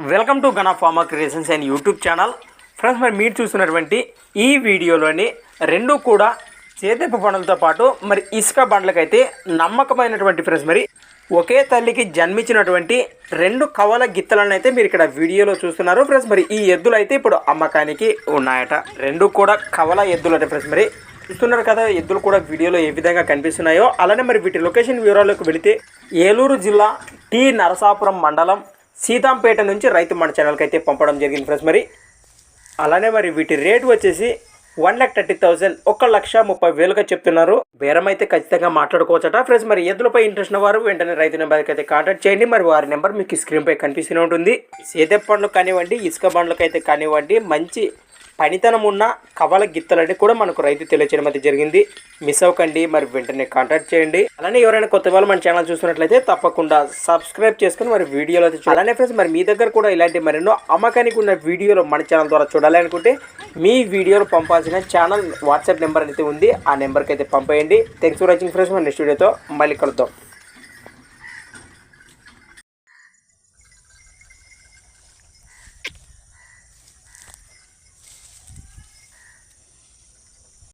Welcome to Gana pharma creations and YouTube channel. Friends, మరి మీరు చూస్తున్నటువంటి ఈ వీడియోలోని రెండు కూడా చేతెప్ప బండ్లతో పాటు మరి ఇసుక బండ్లకైతే నమ్మకమైనటువంటి ఫ్రెండ్స్ మరి ఒకే తల్లికి జన్మించినటువంటి రెండు కవల గిత్తలను అయితే మీరు ఇక్కడ వీడియోలో చూస్తున్నారు ఫ్రెండ్స్. మరి ఈ ఎద్దులు అయితే ఇప్పుడు అమ్మకానికి ఉన్నాయట. రెండు కూడా కవల ఎద్దులు అంటే ఫ్రెండ్స్ మరి చూస్తున్నారు కదా, ఎద్దులు కూడా వీడియోలో ఏ విధంగా కనిపిస్తున్నాయో అలానే మరి వీటి లొకేషన్ వివరాల్లోకి వెళితే ఏలూరు జిల్లా టి నరసాపురం మండలం సీతాంపేట నుంచి రైతు మన ఛానల్కి అయితే పంపడం జరిగింది ఫ్రెండ్స్. మరి అలానే మరి వీటి రేటు వచ్చేసి 1,30,000 1,30,000గా చెప్తున్నారు. బేరం అయితే ఖచ్చితంగా మాట్లాడుకోవచ్చట ఫ్రెండ్స్. మరి ఎద్దులపై ఇంట్రెస్ట్ ఉన్న వారు వెంటనే రైతు నెంబర్కి అయితే కాంటాక్ట్ చేయండి. మరి వారి నెంబర్ మీకు స్క్రీన్పై కనిపిస్తూనే ఉంటుంది. సేదెప్ప బండ్లు కానివ్వండి, ఇసుక బండ్లకు అయితే కానివ్వండి, మంచి పనితనం ఉన్న కవల గిత్తలని కూడా మనకు రైతు తెలియచేయడం అయితే జరిగింది. మిస్ అవ్వకండి, మరి వెంటనే కాంటాక్ట్ చేయండి. అలానే ఎవరైనా కొత్త వాళ్ళు మన ఛానల్ చూస్తున్నట్లయితే తప్పకుండా సబ్స్క్రైబ్ చేసుకుని మరి వీడియోలో అయితే అలానే ఫ్రెండ్స్ మరి మీ దగ్గర కూడా ఇలాంటి మరెన్నో అమ్మకానికి ఉన్న వీడియోలు మన ఛానల్ ద్వారా చూడాలి అనుకుంటే మీ వీడియోలు పంపాల్సిన ఛానల్ వాట్సాప్ నెంబర్ అయితే ఉంది. ఆ నెంబర్కి అయితే పంపేయండి. Thanks for watching friends. మన నెక్స్ట్ వీడియోతో మళ్ళీ కలుద్దాం.